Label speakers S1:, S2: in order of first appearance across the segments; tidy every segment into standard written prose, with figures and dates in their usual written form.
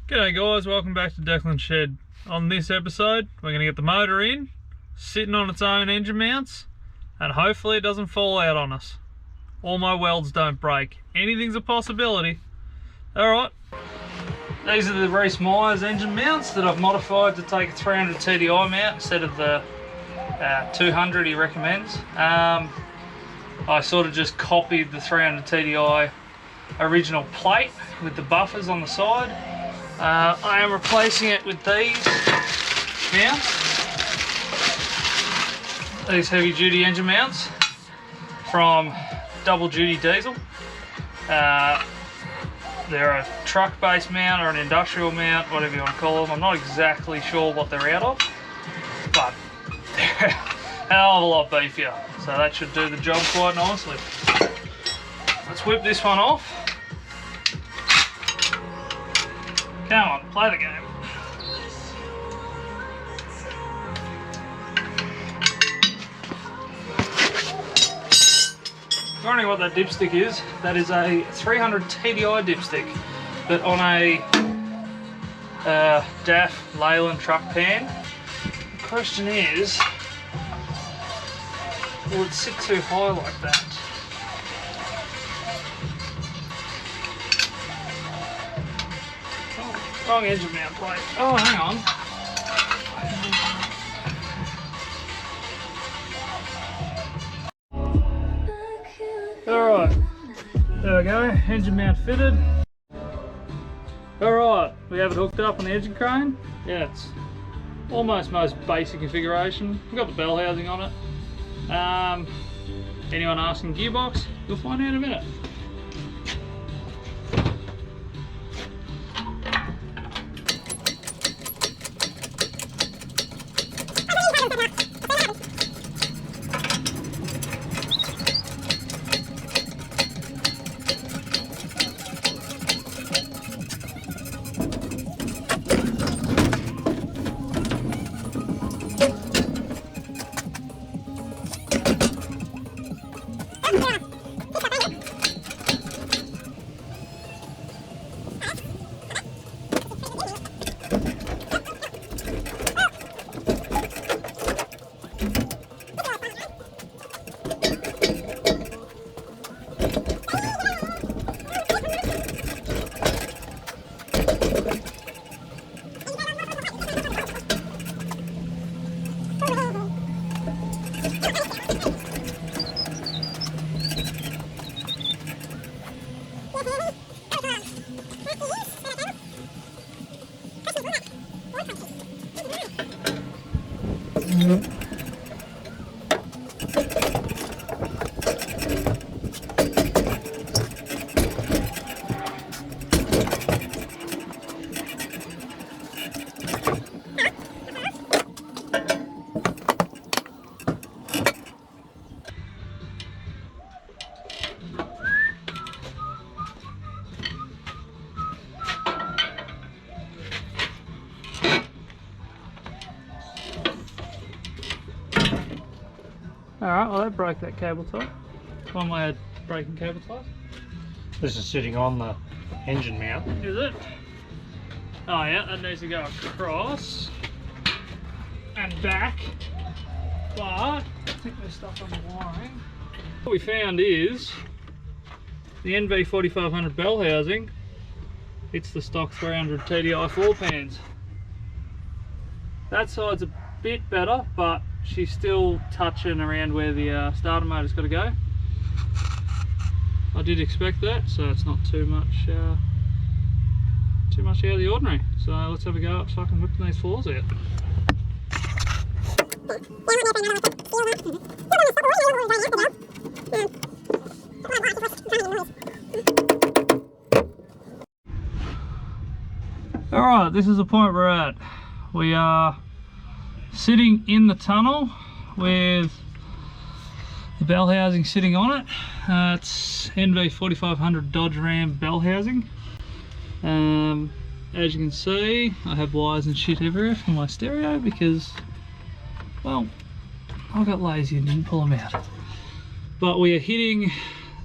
S1: G'day guys, welcome back to Declan's Shed. On this episode, we're going to get the motor in, sitting on its own engine mounts, and hopefully it doesn't fall out on us. All my welds don't break. Anything's a possibility. Alright, these are the Reese Myers engine mounts that I've modified to take a 300 TDI mount instead of the 200 he recommends. I sort of just copied the 300 TDI original plate with the buffers on the side. I am replacing it with these mounts, these heavy duty engine mounts from Double Duty Diesel. They're a truck based mount or an industrial mount, whatever you want to call them. I'm not exactly sure what they're out of, but they're a hell of a lot beefier, so that should do the job quite nicely. Let's whip this one off. Come on, play the game. Wondering what that dipstick is? That is a 300 TDI dipstick, but on a DAF Leyland truck pan. The question is, will it sit too high like that? Wrong engine mount plate. Oh, hang on. Alright, there we go, engine mount fitted. Alright, we have it hooked up on the engine crane. Yeah, it's almost most basic configuration. We've got the bell housing on it. Anyone asking gearbox? You'll find out in a minute. Alright, well that broke that cable tie. One way of breaking cable ties.
S2: This is sitting on the engine mount.
S1: Is it? Oh yeah, that needs to go across and back. But I think there's stuff on the wiring. What we found is the NV4500 bell housing, it's the stock 300 TDI floor pans. That side's a bit better, but she's still touching around where the starter motor's got to go. I did expect that, so it's not too much out of the ordinary. So let's have a go at fucking whipping these floors out. Alright, this is the point we're at. We are sitting in the tunnel with the bell housing sitting on it. It's NV4500 Dodge Ram bell housing. As you can see, I have wires and shit everywhere for my stereo because, well, I got lazy and didn't pull them out. But we are hitting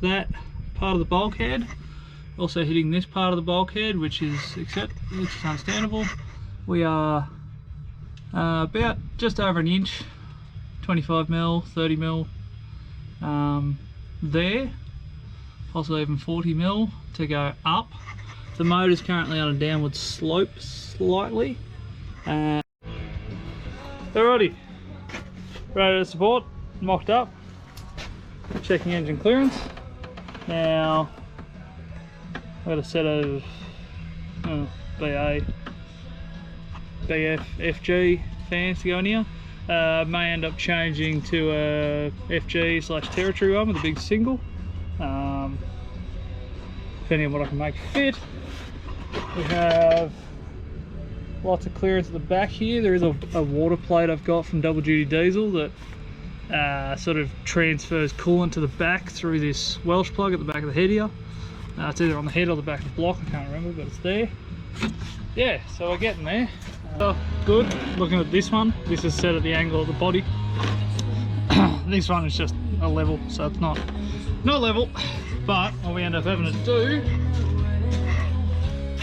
S1: that part of the bulkhead Also hitting this part of the bulkhead, which is understandable. We are about just over an inch, 25mm, 30mm there, possibly even 40mm to go up. The motor's currently on a downward slope slightly. Alrighty, radiator support mocked up, checking engine clearance. Now I've got a set of BA, BF, FG fans to go in here. May end up changing to a FG/territory one with a big single, depending on what I can make fit. We have lots of clearance at the back here. There is a water plate I've got from double duty diesel that sort of transfers coolant to the back through this Welsh plug at the back of the head here. It's either on the head or the back of the block, I can't remember, but it's there. Yeah, so we're getting there. Good. Looking at this one, this is set at the angle of the body. This one is just a level, so it's not level. But what we end up having to do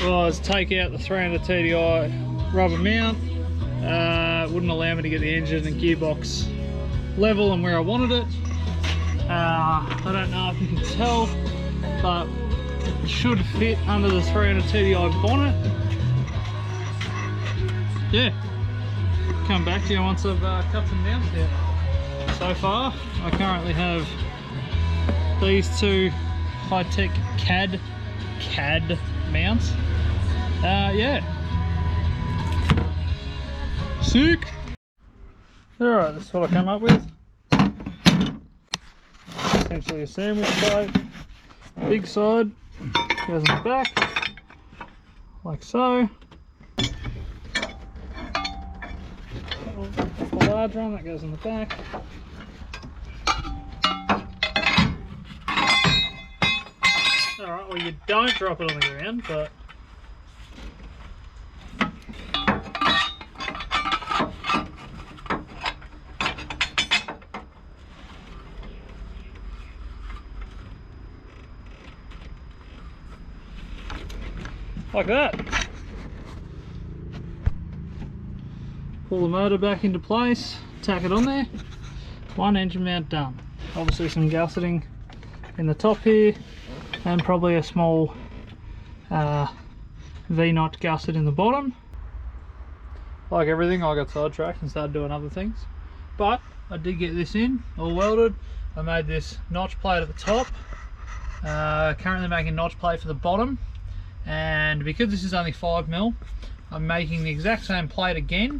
S1: was take out the 300 TDI rubber mount. Wouldn't allow me to get the engine and gearbox level and where I wanted it. I don't know if you can tell, but it should fit under the 300 TDI bonnet. Yeah, come back to you once I've cut them down. Yeah. So far, I currently have these two high-tech CAD mounts. Yeah, sick. Alright, that's what I came up with. Essentially a sandwich plate. Big side goes in the back, like so. The large one that goes in the back. Alright, well, you don't drop it on the ground, but like that. Pull the motor back into place, tack it on there. One engine mount done. Obviously some gusseting in the top here, and probably a small V-notch gusset in the bottom. Like everything, I got sidetracked and started doing other things. But I did get this in, all welded. I made this notch plate at the top. Currently making notch plate for the bottom. And because this is only 5mm, I'm making the exact same plate again.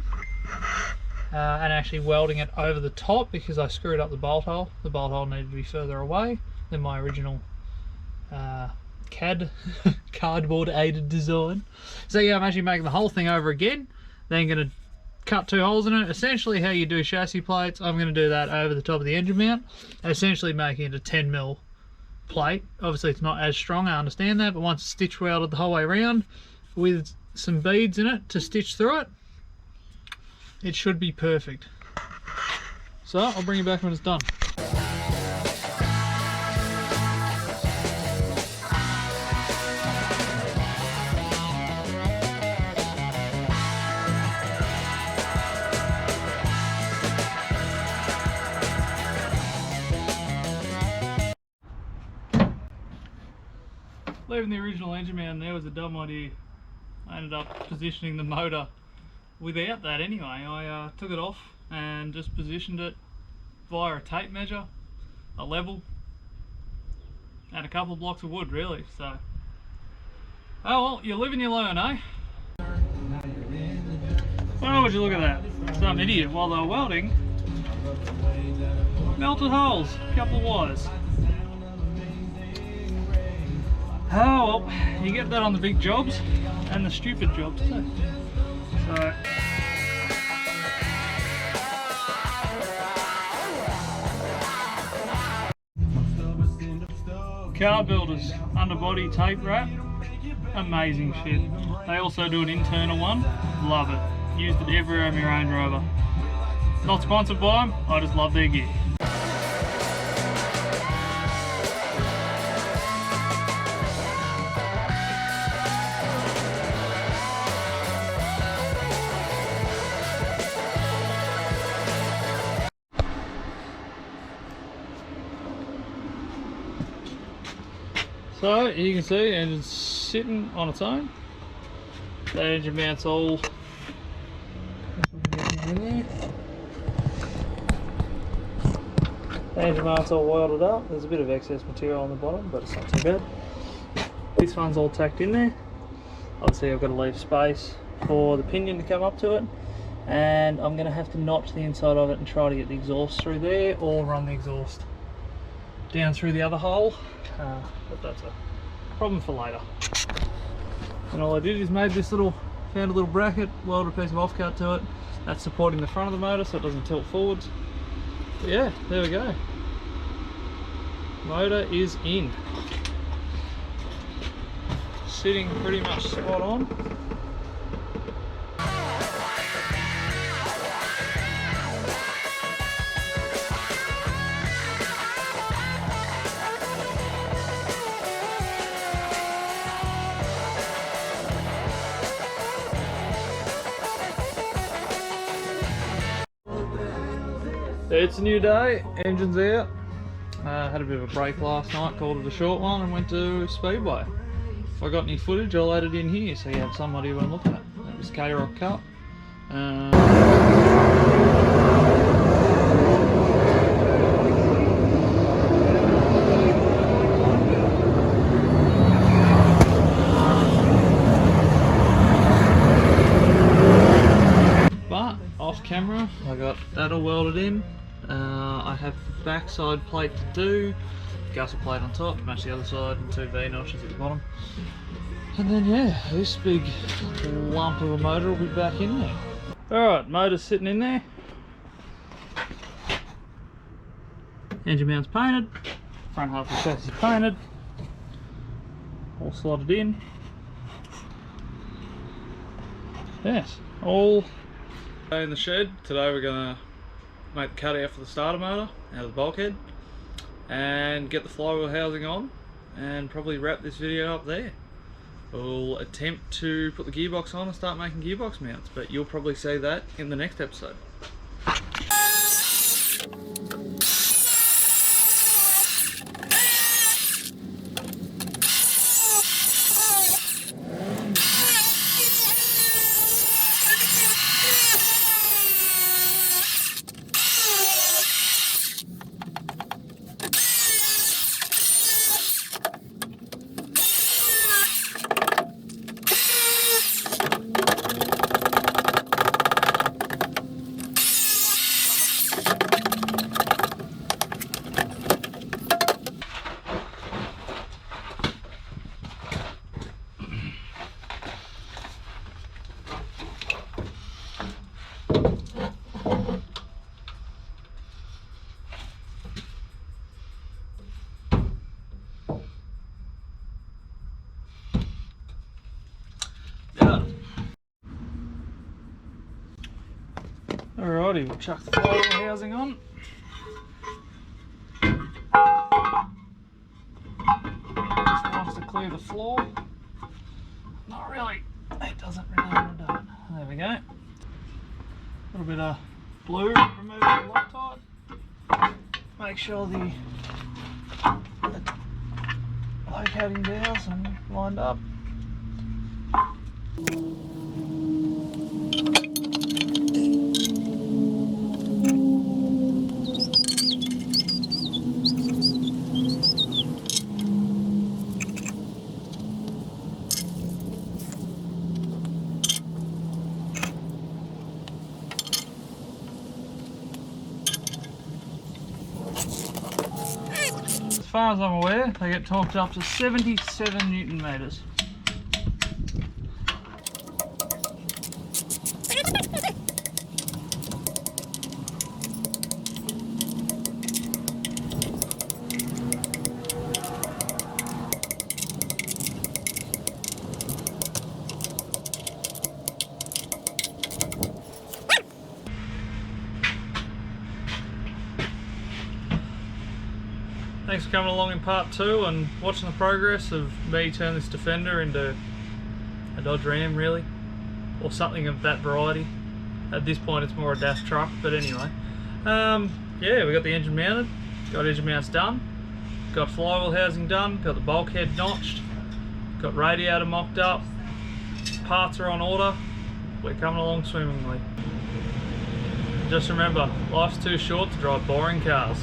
S1: And actually welding it over the top because I screwed up the bolt hole. The bolt hole needed to be further away than my original cardboard aided design. So yeah, I'm actually making the whole thing over again, then going to cut 2 holes in it. Essentially how you do chassis plates, I'm going to do that over the top of the engine mount, essentially making it a 10mm plate. Obviously it's not as strong, I understand that, but once it's stitch welded the whole way around with some beads in it to stitch through it, it should be perfect. So I'll bring you back when it's done. Leaving the original engine mount there was a dumb idea. I ended up positioning the motor without that anyway. I took it off and just positioned it via a tape measure, a level, and a couple of blocks of wood really. So, oh well, you live and you learn, eh? Oh, would you look at that? Some idiot while they were welding melted holes, a couple of wires. Oh well, you get that on the big jobs and the stupid jobs too. So car builders, underbody tape wrap, amazing shit. They also do an internal one, love it. Used it everywhere in my Range Rover. Not sponsored by them, I just love their gear. So you can see the engine's sitting on its own. The engine mount's all the engine mount's all welded up. There's a bit of excess material on the bottom, but it's not too bad. This one's all tacked in there. Obviously I've got to leave space for the pinion to come up to it, and I'm going to have to notch the inside of it and try to get the exhaust through there, or run the exhaust down through the other hole, but that's a problem for later. And all I did is found a little bracket, welded a piece of offcut to it. That's supporting the front of the motor so it doesn't tilt forwards. But yeah, there we go. Motor is in. Sitting pretty much spot on. It's a new day, engine's out. Had a bit of a break last night, called it a short one, and went to Speedway. If I got any footage, I'll add it in here so you have somebody to look at. That was K-Rock Cup. But off camera, I got that all welded in. I have the backside plate to do, gusset plate on top to match the other side, and 2 V-notches at the bottom. And then yeah, this big lump of a motor will be back in there. Alright, motor's sitting in there. Engine mount's painted, front half of the chassis painted, all slotted in. Yes, all in the shed. Today we're going to make the cutout for the starter motor out of the bulkhead and get the flywheel housing on, and probably wrap this video up there. We'll attempt to put the gearbox on and start making gearbox mounts, but you'll probably see that in the next episode. Alrighty, we'll chuck the flywheel housing on. Just wants to clear the floor. Not really, it doesn't really want to do it. There we go. A little bit of blue, remove the Loctite. Make sure the locating dowels are lined up. As far as I'm aware, they get torqued up to 77 Newton meters. Thanks for coming along in part 2 and watching the progress of me turn this Defender into a Dodge Ram, really, or something of that variety. At this point it's more a dash truck, but anyway. Yeah, we got the engine mounted, got engine mounts done. Got flywheel housing done, got the bulkhead notched, got radiator mocked up, parts are on order, we're coming along swimmingly. Just remember, life's too short to drive boring cars.